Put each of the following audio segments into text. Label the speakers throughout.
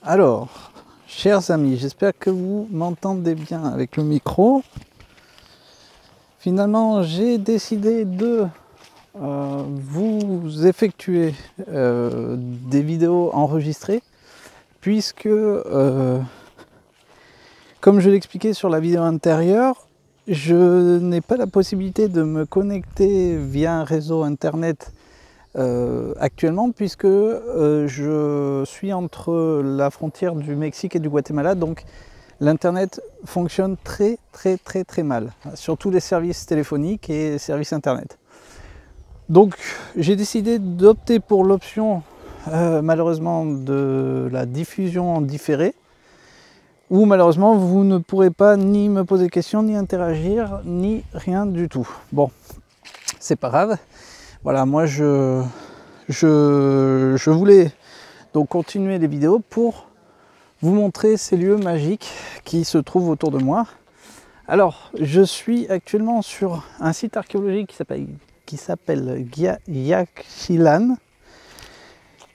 Speaker 1: Alors, chers amis, j'espère que vous m'entendez bien avec le micro. Finalement, j'ai décidé de vous effectuer des vidéos enregistrées puisque, comme je l'expliquais sur la vidéo antérieure, je n'ai pas la possibilité de me connecter via un réseau internet actuellement puisque je suis entre la frontière du Mexique et du Guatemala, donc l'internet fonctionne très mal sur tous les services téléphoniques et services internet. Donc j'ai décidé d'opter pour l'option malheureusement de la diffusion en différé, où malheureusement vous ne pourrez pas ni me poser de questions, ni interagir, ni rien du tout. Bon, c'est pas grave. Voilà, moi je voulais donc continuer les vidéos pour vous montrer ces lieux magiques qui se trouvent autour de moi. Alors, je suis actuellement sur un site archéologique qui s'appelle Yaxchilan,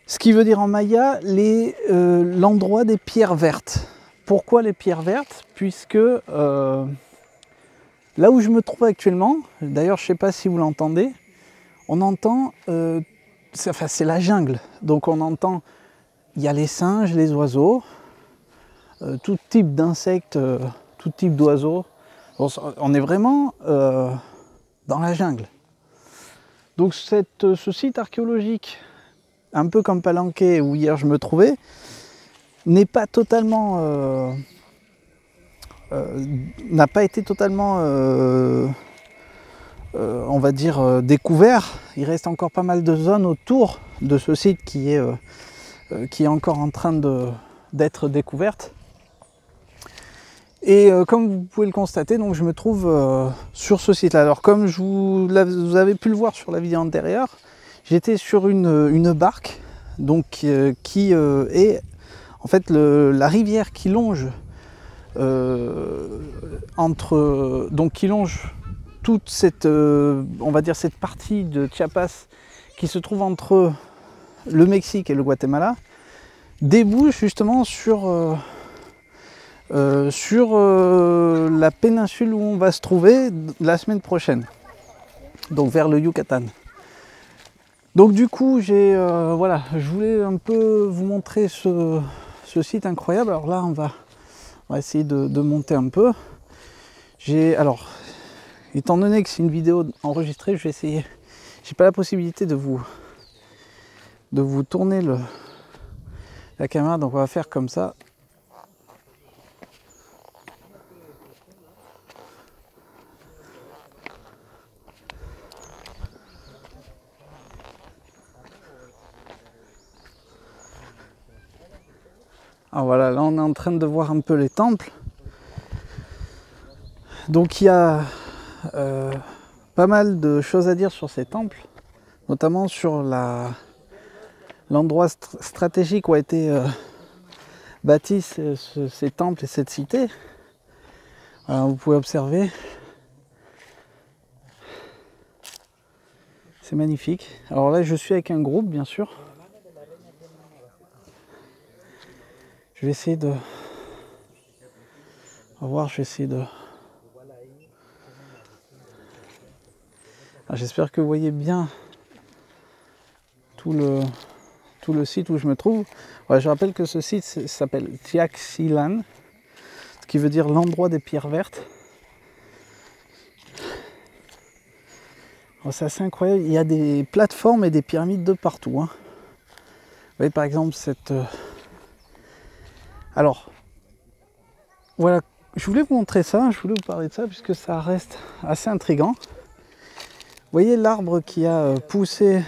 Speaker 1: ce qui veut dire en maya l'endroit des pierres vertes. Pourquoi les pierres vertes? Puisque là où je me trouve actuellement, d'ailleurs je ne sais pas si vous l'entendez, on entend, c'est la jungle, donc on entend, il y a les singes, les oiseaux, tout type d'insectes, tout type d'oiseaux. On est vraiment dans la jungle. Donc ce site archéologique, un peu comme Palenque où hier je me trouvais, n'est pas totalement, n'a pas été totalement, on va dire, découvert. Il reste encore pas mal de zones autour de ce site qui est encore en train d'être découverte. Et comme vous pouvez le constater, donc je me trouve sur ce site-là. Alors comme vous avez pu le voir sur la vidéo antérieure, j'étais sur une barque donc, qui est en fait la rivière qui longe qui longe toute cette, on va dire cette partie de Chiapas qui se trouve entre le Mexique et le Guatemala, débouche justement sur la péninsule où on va se trouver la semaine prochaine, donc vers le Yucatan. Donc du coup voilà, je voulais un peu vous montrer ce site incroyable. Alors là on va essayer de monter un peu. Alors étant donné que c'est une vidéo enregistrée, je vais essayer, j'ai pas la possibilité de vous tourner la caméra, donc on va faire comme ça. Alors voilà, là on est en train de voir un peu les temples. Donc il y a pas mal de choses à dire sur ces temples, notamment sur l'endroit stratégique où a été bâti ces temples et cette cité. Alors, vous pouvez observer, c'est magnifique. Alors là je suis avec un groupe bien sûr. Je vais essayer de... On va voir, je vais essayer de... J'espère que vous voyez bien tout le site où je me trouve. Ouais, je rappelle que ce site s'appelle Yaxchilan, ce qui veut dire l'endroit des pierres vertes. C'est assez incroyable, il y a des plateformes et des pyramides de partout. Hein. Vous voyez par exemple cette... Alors, voilà, je voulais vous montrer ça, je voulais vous parler de ça puisque ça reste assez intriguant. Vous voyez l'arbre qui a poussé...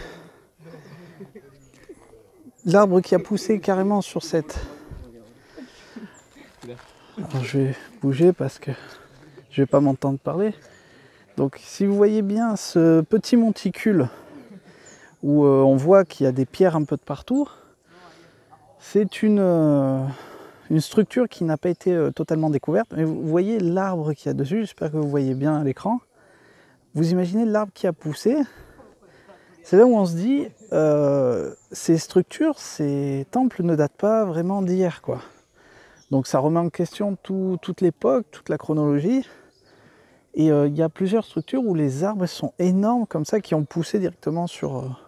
Speaker 1: L'arbre qui a poussé carrément sur cette... Alors je vais bouger parce que je ne vais pas m'entendre parler. Donc si vous voyez bien ce petit monticule où on voit qu'il y a des pierres un peu de partout, c'est une structure qui n'a pas été totalement découverte. Mais vous voyez l'arbre qu'il y a dessus, j'espère que vous voyez bien à l'écran. Vous imaginez l'arbre qui a poussé c'est là où on se dit, ces structures, ces temples ne datent pas vraiment d'hier, quoi. Donc ça remet en question toute l'époque, toute la chronologie. Et il y a plusieurs structures où les arbres sont énormes comme ça, qui ont poussé directement sur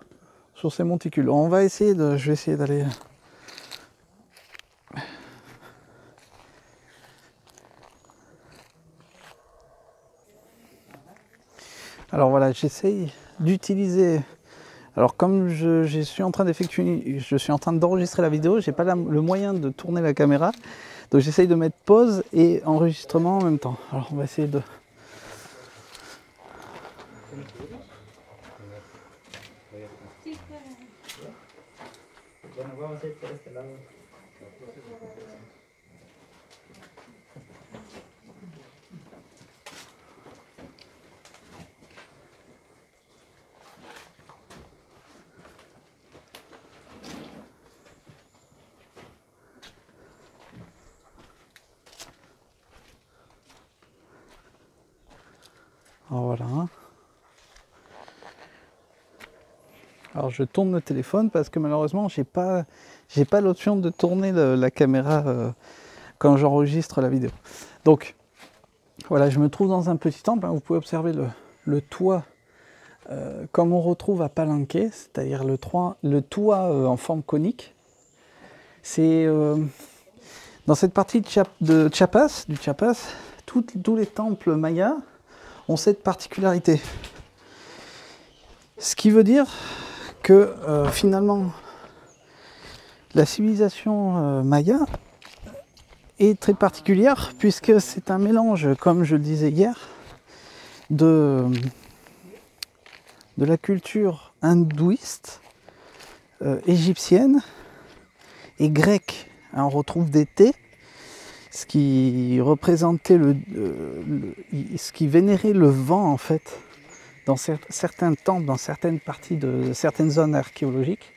Speaker 1: ces monticules. On va essayer je vais essayer d'aller... Alors voilà, j'essaye d'utiliser... Alors comme je suis en train d'enregistrer la vidéo, j'ai pas le moyen de tourner la caméra. Donc j'essaye de mettre pause et enregistrement en même temps. Alors on va essayer de... Alors voilà. Alors je tourne le téléphone parce que malheureusement j'ai pas l'option de tourner la caméra quand j'enregistre la vidéo. Donc voilà, je me trouve dans un petit temple, hein. Vous pouvez observer le toit comme on retrouve à Palenque, c'est-à-dire le toit en forme conique. C'est dans cette partie du Chiapas, tous les temples mayas ont cette particularité. Ce qui veut dire que finalement la civilisation maya est très particulière puisque c'est un mélange, comme je le disais hier, de la culture hindouiste, égyptienne et grecque. On retrouve des thés, ce qui représentait ce qui vénérait le vent en fait dans certains temples, dans certaines parties de certaines zones archéologiques.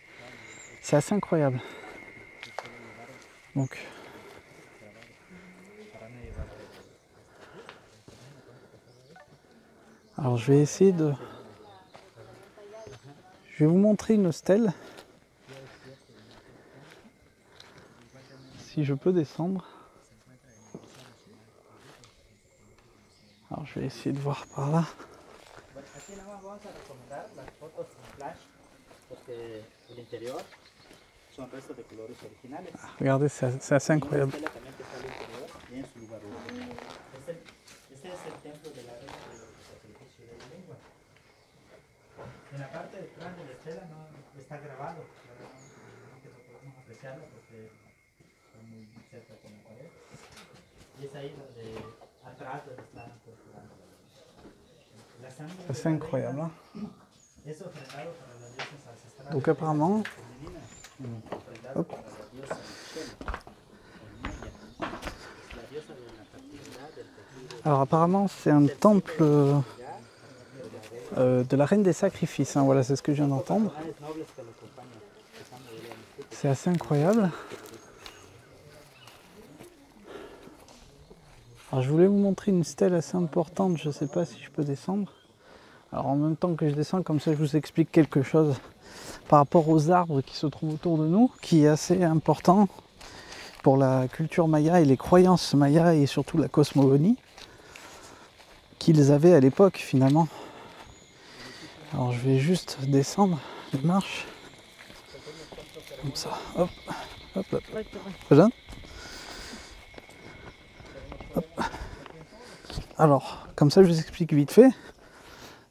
Speaker 1: C'est assez incroyable. Donc alors je vais essayer de... Je vais vous montrer une stèle. Si je peux descendre. Alors je vais essayer de voir par là. Ah, regardez, c'est assez incroyable.
Speaker 2: En la parte detrás de la estela no está grabado, que no podemos apreciarlo porque está muy cerca con la pared. Y es ahí donde atrás donde están torturando la sangre.
Speaker 1: C'est incroyable. Hein.
Speaker 2: Es ofrendado para las diosas ancestrales.
Speaker 1: Donc apparemment, hop. Alors apparemment c'est un temple de la reine des sacrifices, hein. Voilà, c'est ce que je viens d'entendre. C'est assez incroyable. Alors je voulais vous montrer une stèle assez importante, je ne sais pas si je peux descendre. Alors en même temps que je descends, comme ça je vous explique quelque chose par rapport aux arbres qui se trouvent autour de nous, qui est assez important pour la culture maya et les croyances mayas et surtout la cosmogonie qu'ils avaient à l'époque finalement. Alors je vais juste descendre les marches, comme ça, hop, hop, hop, hop. Hop. Alors, comme ça je vous explique vite fait.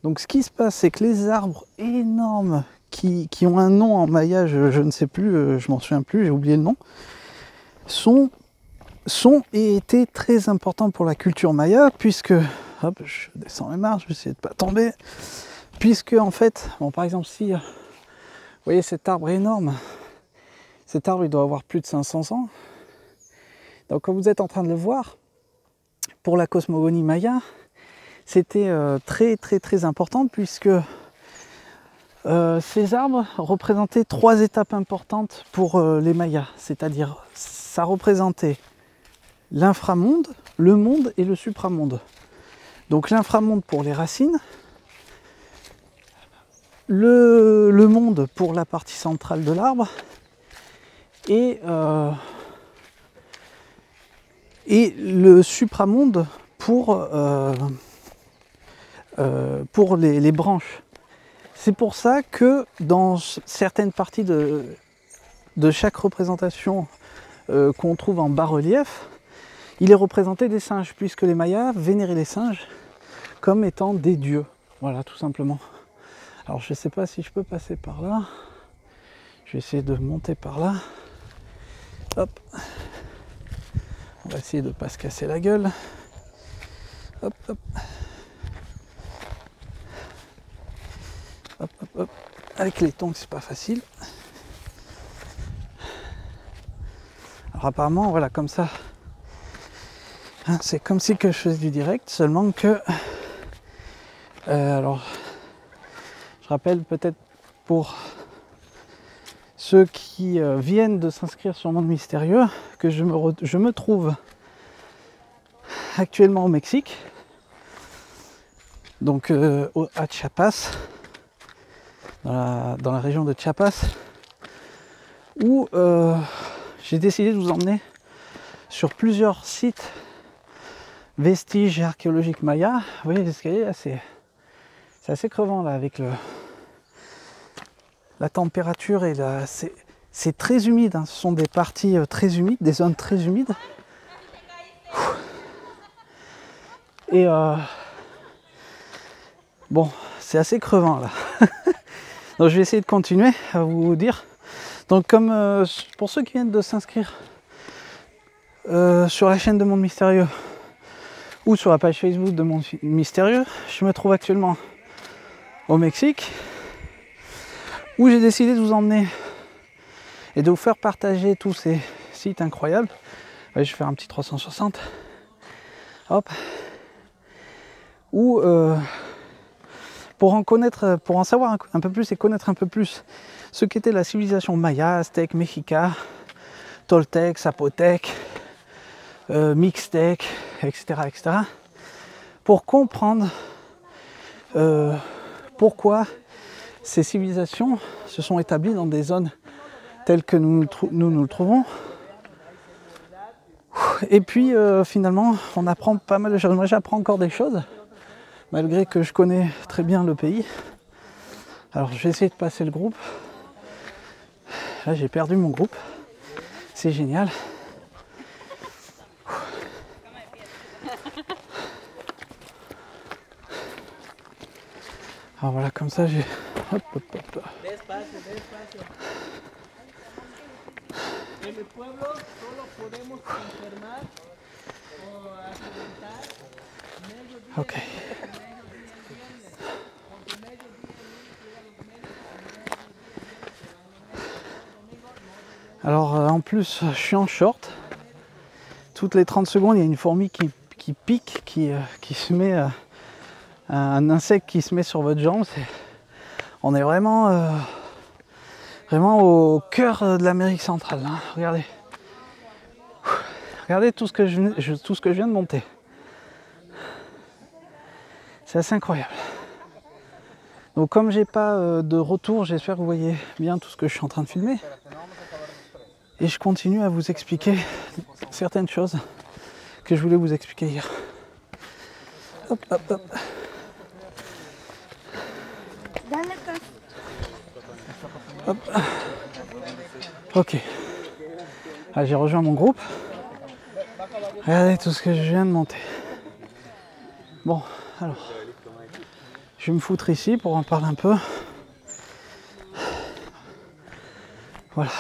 Speaker 1: Donc ce qui se passe, c'est que les arbres énormes qui ont un nom en maya, je ne sais plus, je m'en souviens plus, j'ai oublié le nom, sont et étaient très importants pour la culture maya, puisque, hop, je descends les marches, je vais essayer de ne pas tomber, puisque en fait, bon, par exemple, si, vous voyez cet arbre énorme, cet arbre il doit avoir plus de 500 ans, donc quand vous êtes en train de le voir, pour la cosmogonie maya, c'était très très très important, puisque ces arbres représentaient 3 étapes importantes pour les mayas, c'est-à-dire ça représentait l'inframonde, le monde et le supramonde. Donc l'inframonde pour les racines, le monde pour la partie centrale de l'arbre et le supramonde pour les branches. C'est pour ça que dans certaines parties de chaque représentation qu'on trouve en bas-relief, il est représenté des singes, puisque les Mayas vénéraient les singes comme étant des dieux. Voilà, tout simplement. Alors je ne sais pas si je peux passer par là. Je vais essayer de monter par là. Hop. On va essayer de ne pas se casser la gueule. Hop, hop. Hop, hop, hop. Avec les tongs, c'est pas facile. Alors apparemment, voilà, comme ça. Hein, c'est comme si que je faisais du direct, seulement que... alors, je rappelle peut-être pour ceux qui viennent de s'inscrire sur Monde Mystérieux que je me trouve actuellement au Mexique, donc à Chiapas, dans la région de Chiapas, où j'ai décidé de vous emmener sur plusieurs sites vestiges archéologiques mayas. Vous voyez l'escalier là, c'est assez crevant là avec la température et c'est très humide, hein. Ce sont des parties très humides, des zones très humides. Et bon, c'est assez crevant là. Donc je vais essayer de continuer à vous dire. Donc comme pour ceux qui viennent de s'inscrire sur la chaîne de Monde Mystérieux ou sur la page Facebook de Monde Mystérieux, je me trouve actuellement au Mexique, où j'ai décidé de vous emmener et de vous faire partager tous ces sites incroyables. Ouais, je vais faire un petit 360. Hop. Où pour en savoir un peu plus et connaître un peu plus ce qu'était la civilisation maya, aztèque, mexica, toltèque, zapotèque, mixtèque, etc., etc. Pour comprendre pourquoi ces civilisations se sont établies dans des zones telles que nous le trouvons. Et puis finalement, on apprend pas mal de choses. Moi, j'apprends encore des choses, malgré que je connais très bien le pays. Alors, je vais essayer de passer le groupe. Là, j'ai perdu mon groupe. C'est génial. Alors voilà, comme ça, j'ai... Hop, hop, hop.
Speaker 2: Despacio, despacio. En el pueblo solo podemos enfermar o accidentar mediodía.
Speaker 1: Ok. Alors en plus, je suis en short. Toutes les 30 secondes, il y a une fourmi qui pique, qui se met... un insecte qui se met sur votre jambe. On est vraiment, vraiment au cœur de l'Amérique centrale. Hein. Regardez. Regardez tout ce que je viens de monter. C'est assez incroyable. Donc comme j'ai pas de retour, j'espère que vous voyez bien tout ce que je suis en train de filmer. Et je continue à vous expliquer certaines choses que je voulais vous expliquer hier. Hop, hop, hop. Hop. Ok. Ah, j'ai rejoint mon groupe. Regardez tout ce que je viens de monter. Bon, alors. Je vais me foutre ici pour en parler un peu. Voilà.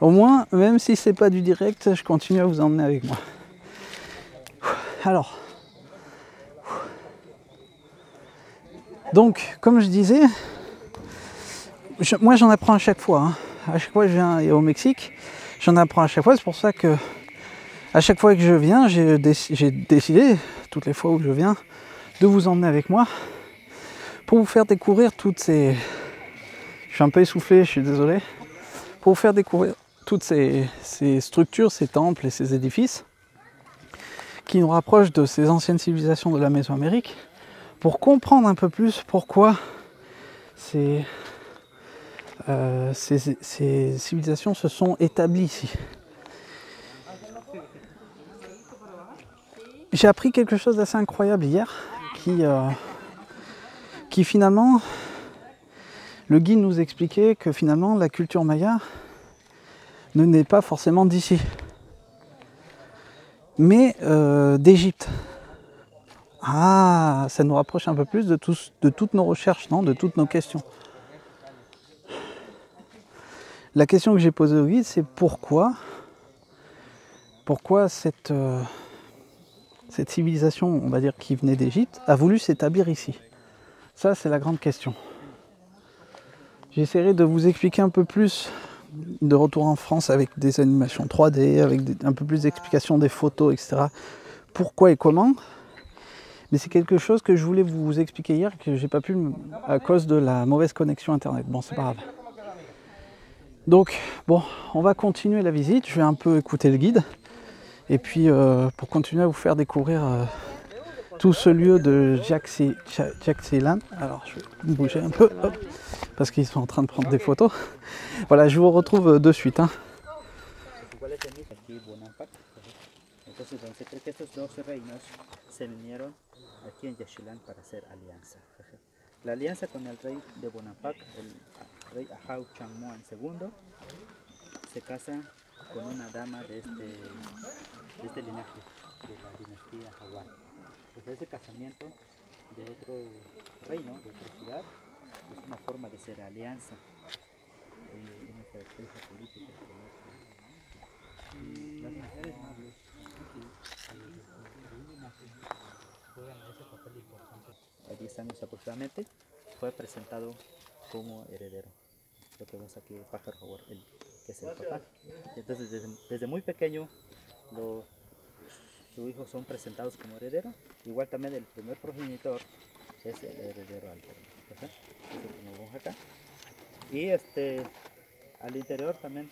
Speaker 1: Au moins, même si c'est pas du direct, je continue à vous emmener avec moi. Alors. Donc, comme je disais, moi j'en apprends à chaque fois. Hein. À chaque fois que je viens au Mexique, j'en apprends à chaque fois. C'est pour ça que à chaque fois que je viens, j'ai décidé, toutes les fois où je viens, de vous emmener avec moi pour vous faire découvrir toutes ces... Je suis un peu essoufflé, je suis désolé. Pour vous faire découvrir toutes ces structures, ces temples et ces édifices qui nous rapprochent de ces anciennes civilisations de la Mésoamérique, pour comprendre un peu plus pourquoi ces civilisations se sont établies ici. J'ai appris quelque chose d'assez incroyable hier, qui finalement, le guide nous expliquait que finalement la culture maya ne naît pas forcément d'ici, mais d'Égypte. Ah, ça nous rapproche un peu plus de toutes nos recherches, non, de toutes nos questions. La question que j'ai posée au guide, c'est pourquoi cette civilisation, on va dire, qui venait d'Égypte, a voulu s'établir ici. Ça, c'est la grande question. J'essaierai de vous expliquer un peu plus de retour en France avec des animations 3D, avec un peu plus d'explications des photos, etc. Pourquoi et comment. Mais c'est quelque chose que je voulais vous expliquer hier, que j'ai pas pu à cause de la mauvaise connexion internet. Bon, c'est pas grave. Donc, bon, on va continuer la visite. Je vais un peu écouter le guide. Et puis, pour continuer à vous faire découvrir tout ce lieu de Jaxilan. Alors, je vais bouger un peu, hop, parce qu'ils sont en train de prendre des photos. Voilà, je vous retrouve de suite. Hein.
Speaker 3: Aquí en Yaxchilán para hacer alianza. La alianza con el rey de Bonampak, el rey Ahau Changmuan II, se casa con una dama de este linaje, de la dinastía Jaguar. Pues ese casamiento de otro reino, de otra ciudad, es una forma de hacer alianza, una estrategia política. Y las mujeres nobles juegan ese papel importante. A 10 años aproximadamente fue presentado como heredero. Lo que ves aquí, Pájaro Jaguar, que es el papá. Entonces desde muy pequeño sus hijos son presentados como heredero. Igual también el primer progenitor es el heredero al trono. Como vemos acá. Y al interior también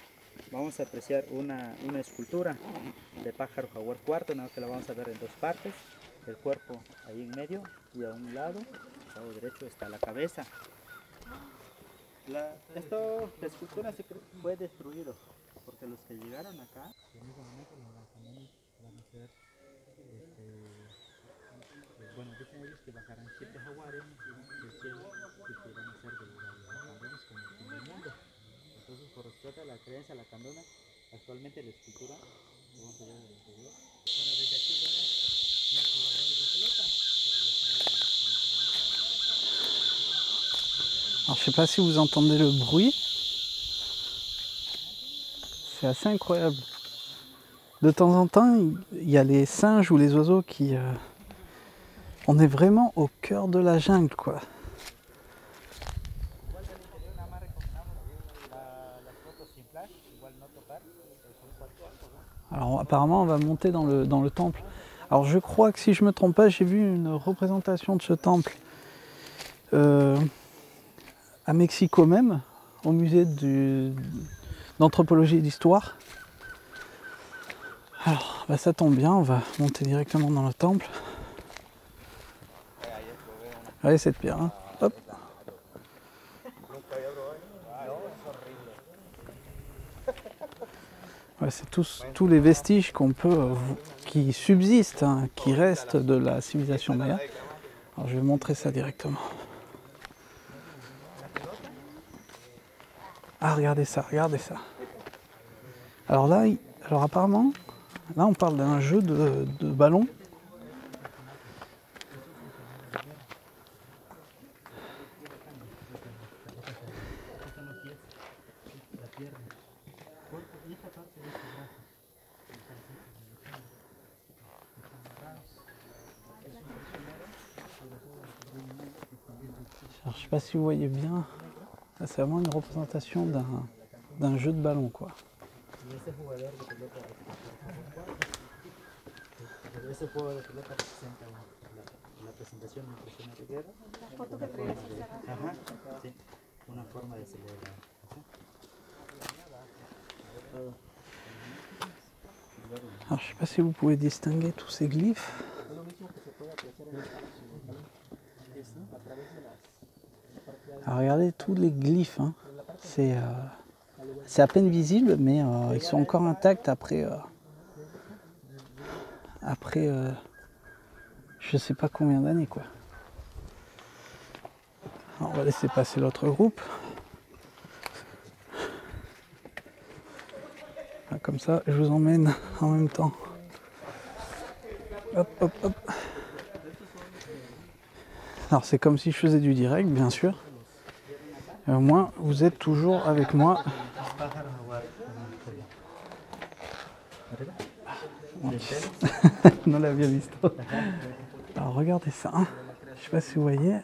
Speaker 3: vamos a apreciar una escultura de Pájaro Jaguar IV, ¿no? Que la vamos a ver en dos partes. El cuerpo ahí en medio y a un lado derecho está la cabeza. Esta escultura fue destruida porque los que llegaron acá en ese momento también van a ser, bueno, dicen ellos que bajarán 7 jaguares del cielo y que van a ser de los candones como el fin del mundo. Entonces, por respeto a la creencia, la candona, actualmente la escultura, vamos a ver en el interior. Bueno, desde aquí vemos los jugadores de pelota.
Speaker 1: Alors, je sais pas si vous entendez le bruit. C'est assez incroyable. De temps en temps, il y a les singes ou les oiseaux qui... On est vraiment au cœur de la jungle, quoi. Alors apparemment on va monter dans le temple. Alors je crois que si je ne me trompe pas, j'ai vu une représentation de ce temple à Mexico même, au musée d'anthropologie et d'histoire. Alors bah, ça tombe bien, on va monter directement dans le temple. Allez cette pierre, hein. Hop. Ouais, c'est tous les vestiges qu'on peut, qui subsistent, hein, qui restent de la civilisation maya. Alors je vais montrer ça directement. Ah regardez ça, regardez ça. Alors là, apparemment, là on parle d'un jeu de ballon. Alors, je ne sais pas si vous voyez bien, c'est vraiment une représentation d'un jeu de ballon, quoi. Alors, je ne sais pas si vous pouvez distinguer tous ces glyphes. Regardez tous les glyphes, hein. C'est à peine visible, mais ils sont encore intacts après je sais pas combien d'années, quoi. Alors, on va laisser passer l'autre groupe. Comme ça, je vous emmène en même temps. Hop, hop, hop. Alors c'est comme si je faisais du direct, bien sûr. Et au moins, vous êtes toujours avec moi. Non l'había visto. Alors regardez ça. Hein. Je ne sais pas si vous voyez.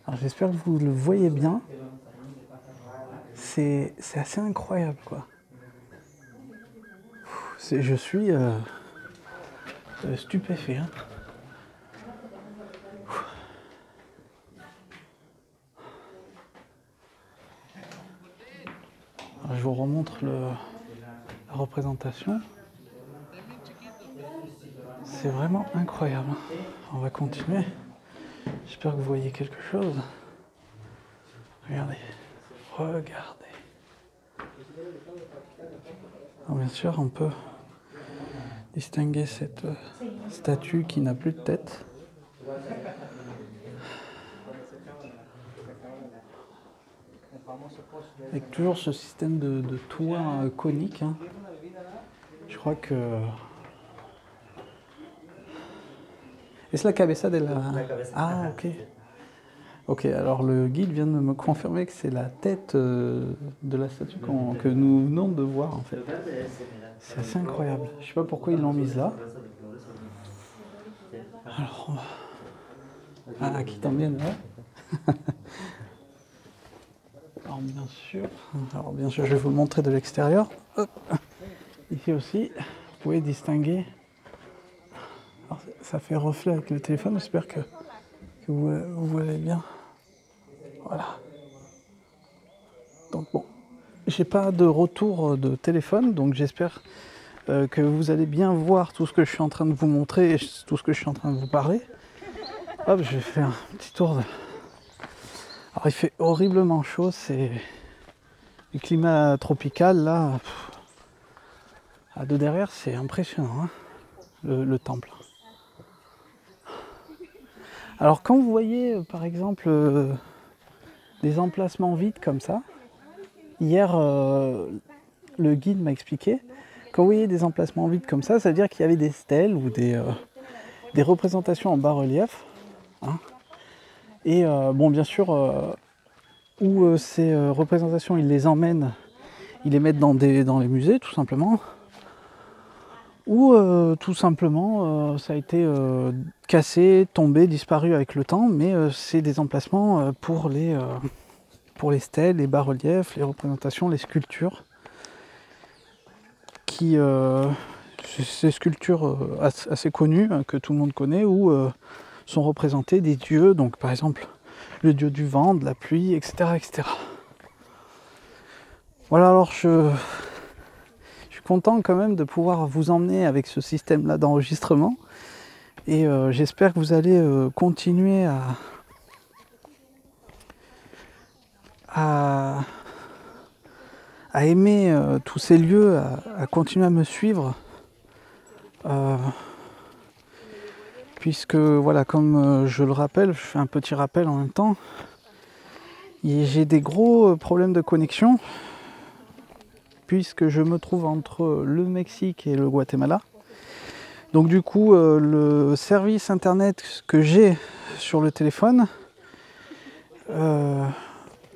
Speaker 1: Alors j'espère que vous le voyez bien. C'est assez incroyable, quoi. Je suis stupéfait. Hein. Alors, je vous remontre la représentation. C'est vraiment incroyable. On va continuer. J'espère que vous voyez quelque chose. Regardez. Regardez. Alors, bien sûr, on peut distinguer cette statue qui n'a plus de tête. Avec toujours ce système de toit conique. Hein. Je crois que... Est-ce la cabeza de la... Ah, ok. Ok, alors le guide vient de me confirmer que c'est la tête de la statue que nous venons de voir, en fait. C'est assez incroyable. Je sais pas pourquoi ils l'ont mise là. Alors, ah, qui también, là. Alors bien sûr, je vais vous le montrer de l'extérieur. Ici aussi, vous pouvez distinguer. Alors, ça fait reflet avec le téléphone, j'espère que vous voyez bien. Voilà. Donc bon, j'ai pas de retour de téléphone, donc j'espère que vous allez bien voir tout ce que je suis en train de vous montrer et tout ce que je suis en train de vous parler. Hop, je vais faire un petit tour de... Alors il fait horriblement chaud, c'est du climat tropical là. De derrière, c'est impressionnant, hein, le temple. Alors quand vous voyez par exemple des emplacements vides comme ça, hier le guide m'a expliqué, quand vous voyez des emplacements vides comme ça, ça veut dire qu'il y avait des stèles ou des représentations en bas-relief. Hein. Et bon, bien sûr, où ces représentations, ils les emmènent, ils les mettent dans les musées, tout simplement. Ou tout simplement, ça a été cassé, tombé, disparu avec le temps, mais c'est des emplacements pour les stèles, les bas-reliefs, les représentations, les sculptures. Ces sculptures assez connues, que tout le monde connaît, où sont représentés des dieux, donc par exemple le dieu du vent, de la pluie, etc. etc. Voilà, alors je suis content quand même de pouvoir vous emmener avec ce système-là d'enregistrement, et j'espère que vous allez continuer à aimer tous ces lieux, à continuer à me suivre. Puisque voilà, comme je le rappelle, je fais un petit rappel en même temps, j'ai des gros problèmes de connexion puisque je me trouve entre le Mexique et le Guatemala. Donc du coup, le service internet que j'ai sur le téléphone ne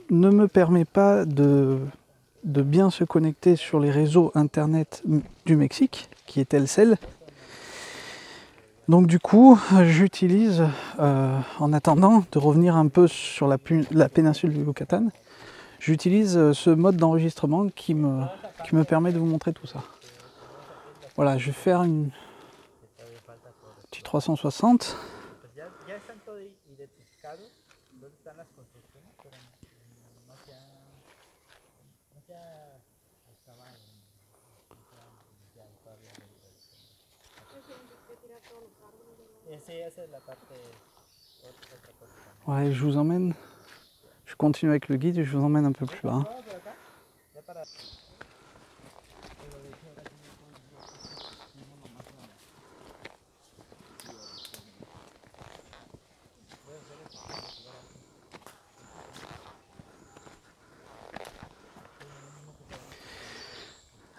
Speaker 1: me permet pas de bien se connecter sur les réseaux internet du Mexique, qui est Telcel. Donc du coup, j'utilise, en attendant de revenir un peu sur la péninsule du Yucatan, j'utilise ce mode d'enregistrement qui me permet de vous montrer tout ça. Voilà, je vais faire une petite 360. Ouais, je vous emmène. Je continue avec le guide et je vous emmène un peu plus bas. Hein.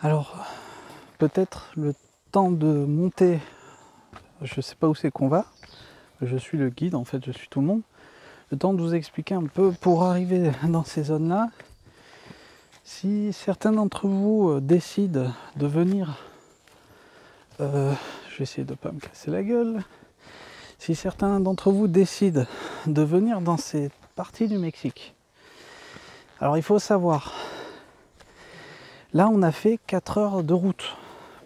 Speaker 1: Alors, peut-être le temps de monter, je sais pas où c'est qu'on va, je suis le guide en fait, je suis tout le monde. Le temps de vous expliquer un peu pour arriver dans ces zones-là. Si certains d'entre vous décident de venir, je vais essayer de ne pas me casser la gueule. Si certains d'entre vous décident de venir dans ces parties du Mexique, alors il faut savoir, là on a fait 4 heures de route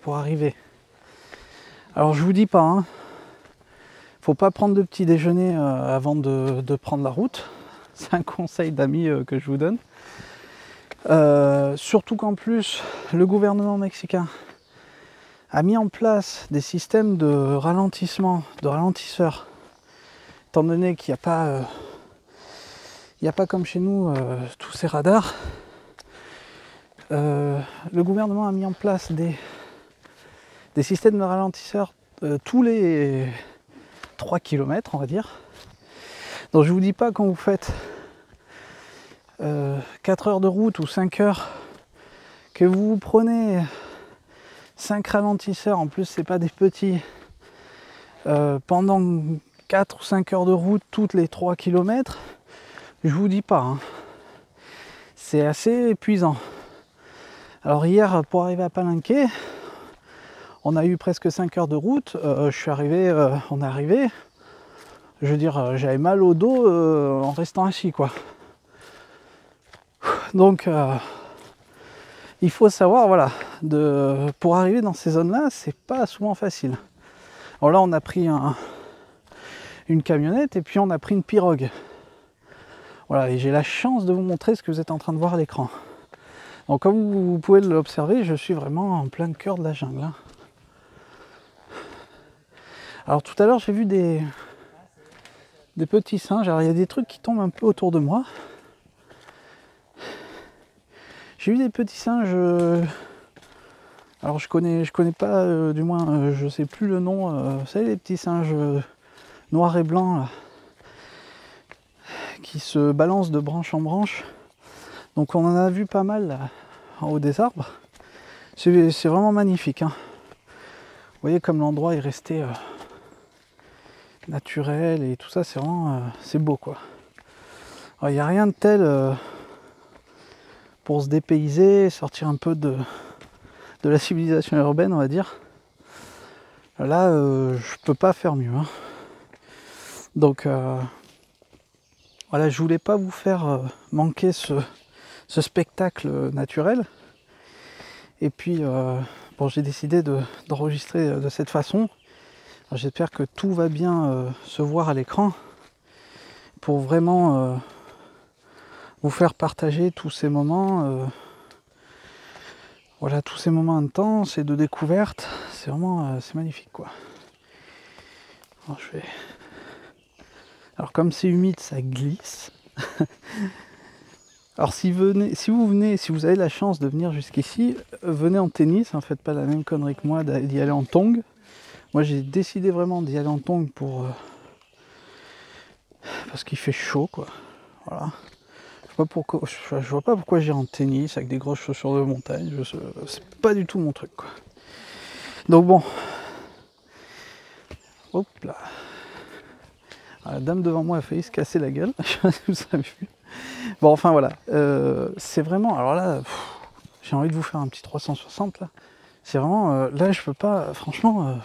Speaker 1: pour arriver. Alors je vous dis pas, hein, faut pas prendre de petit déjeuner avant de prendre la route. C'est un conseil d'amis que je vous donne. Surtout qu'en plus, le gouvernement mexicain a mis en place des systèmes de ralentissement, de ralentisseurs. Étant donné qu'il n'y a pas comme chez nous tous ces radars, le gouvernement a mis en place des systèmes de ralentisseurs tous les 3 km, on va dire. Donc je vous dis pas quand vous faites 4 heures de route ou 5 heures que vous prenez 5 ralentisseurs, en plus c'est pas des petits, pendant 4 ou 5 heures de route toutes les 3 km, je vous dis pas, hein. C'est assez épuisant. Alors hier, pour arriver à Palenque, on a eu presque 5 heures de route, on est arrivé, je veux dire, j'avais mal au dos en restant assis, quoi. Donc, il faut savoir, voilà, pour arriver dans ces zones-là, c'est pas souvent facile. Alors là, on a pris une camionnette et puis on a pris une pirogue. Voilà, et j'ai la chance de vous montrer ce que vous êtes en train de voir à l'écran. Donc, comme vous pouvez l'observer, je suis vraiment en plein cœur de la jungle. Hein. Alors tout à l'heure, j'ai vu des petits singes. Alors il y a des trucs qui tombent un peu autour de moi. J'ai vu des petits singes. Alors je connais pas, du moins je sais plus le nom. Vous savez, les petits singes noirs et blancs là, qui se balancent de branche en branche. Donc on en a vu pas mal là, en haut des arbres. C'est vraiment magnifique. Hein. Vous voyez comme l'endroit est resté naturel et tout ça, c'est vraiment c'est beau quoi. Alors il n'y a rien de tel pour se dépayser, sortir un peu de la civilisation urbaine, on va dire. Là, je peux pas faire mieux. Hein. Donc voilà, je voulais pas vous faire manquer ce spectacle naturel. Et puis bon, j'ai décidé d'enregistrer de cette façon. J'espère que tout va bien se voir à l'écran pour vraiment vous faire partager tous ces moments, voilà, tous ces moments intenses et de découverte. C'est vraiment c'est magnifique quoi. Alors comme c'est humide, ça glisse. Alors si vous avez la chance de venir jusqu'ici, venez en tennis, ne faites pas la même connerie que moi d'y aller en tongs. Moi j'ai décidé vraiment d'y aller en tongs parce qu'il fait chaud quoi. Voilà. Je vois pas pourquoi j'irai en tennis avec des grosses chaussures de montagne. C'est pas du tout mon truc quoi. Donc bon. Hop là. La dame devant moi a failli se casser la gueule. Je sais pas si vous avez vu. Bon enfin voilà. C'est vraiment. Alors là, j'ai envie de vous faire un petit 360 là. C'est vraiment. Là je peux pas. Franchement.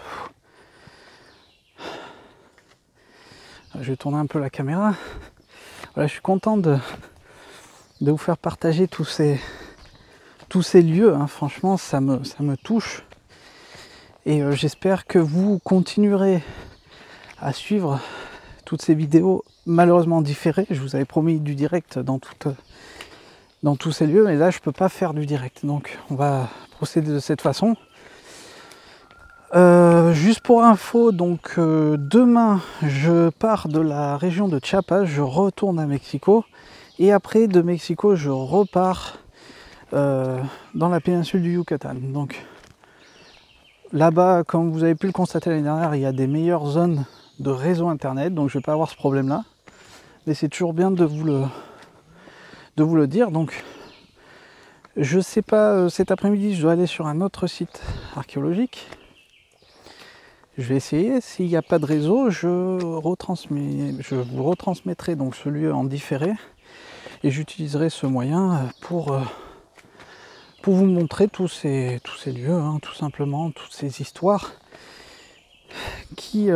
Speaker 1: Je vais tourner un peu la caméra. Voilà, je suis content de vous faire partager tous ces lieux. Hein. Franchement, ça me touche. Et j'espère que vous continuerez à suivre toutes ces vidéos, malheureusement différées. Je vous avais promis du direct dans tous ces lieux, mais là, je peux pas faire du direct. Donc, on va procéder de cette façon. Juste pour info, donc demain je pars de la région de Chiapas, je retourne à Mexico Et après, de Mexico, je repars dans la péninsule du Yucatan. Donc là-bas, comme vous avez pu le constater l'année dernière, il y a des meilleures zones de réseau internet, donc je ne vais pas avoir ce problème-là. Mais c'est toujours bien de vous le dire. Donc je sais pas, cet après-midi, je dois aller sur un autre site archéologique. Je vais essayer. S'il n'y a pas de réseau, je vous retransmettrai donc ce lieu en différé. Et j'utiliserai ce moyen pour vous montrer tous ces lieux, hein, tout simplement, toutes ces histoires qui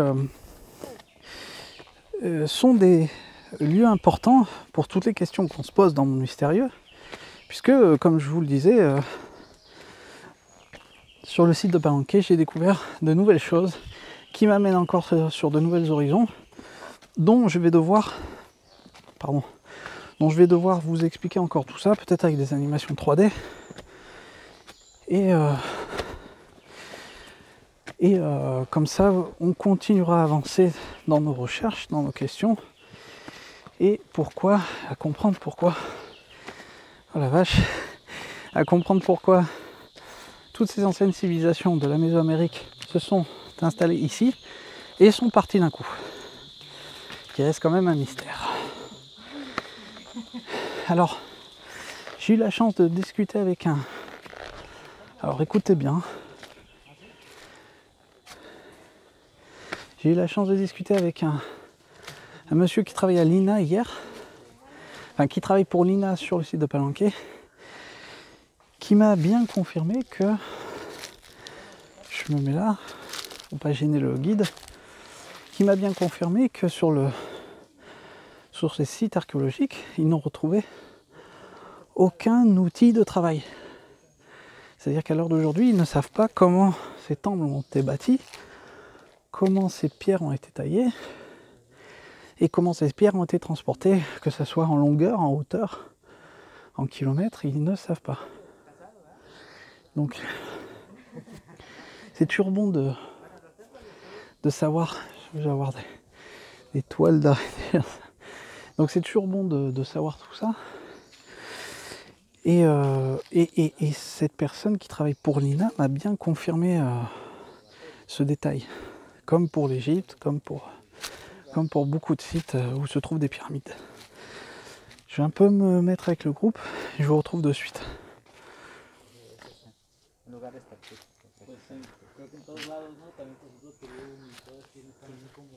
Speaker 1: sont des lieux importants pour toutes les questions qu'on se pose dans Monde Mystérieux. Puisque, comme je vous le disais, sur le site de Palenque, j'ai découvert de nouvelles choses qui m'amènent encore sur de nouvelles horizons, dont je vais devoir vous expliquer encore tout ça, peut-être avec des animations 3D. Et comme ça, on continuera à avancer dans nos recherches, dans nos questions. Et à comprendre pourquoi, oh la vache, à comprendre pourquoi toutes ces anciennes civilisations de la Mésoamérique se sont installées ici et sont parties d'un coup. Qui reste quand même un mystère. Alors, j'ai eu la chance de discuter avec un... Alors écoutez bien. J'ai eu la chance de discuter avec un monsieur qui travaille à l'INA hier. Enfin, qui travaille pour l'INA sur le site de Palenque. Qui m'a bien confirmé que... Je me mets là, pour pas gêner le guide. Qui m'a bien confirmé que sur ces sites archéologiques, ils n'ont retrouvé aucun outil de travail. C'est-à-dire qu'à l'heure d'aujourd'hui, ils ne savent pas comment ces temples ont été bâtis, comment ces pierres ont été taillées, et comment ces pierres ont été transportées, que ce soit en longueur, en hauteur, en kilomètres, ils ne savent pas. Donc, c'est toujours bon de savoir, je vais avoir des toiles d'araignée. Donc c'est toujours bon de savoir tout ça. Et cette personne qui travaille pour l'INA m'a bien confirmé ce détail. Comme pour l'Égypte, comme pour beaucoup de sites où se trouvent des pyramides. Je vais un peu me mettre avec le groupe et je vous retrouve de suite.
Speaker 2: Creo que en todos lados, ¿no? También por ejemplo Perú y todo tiene como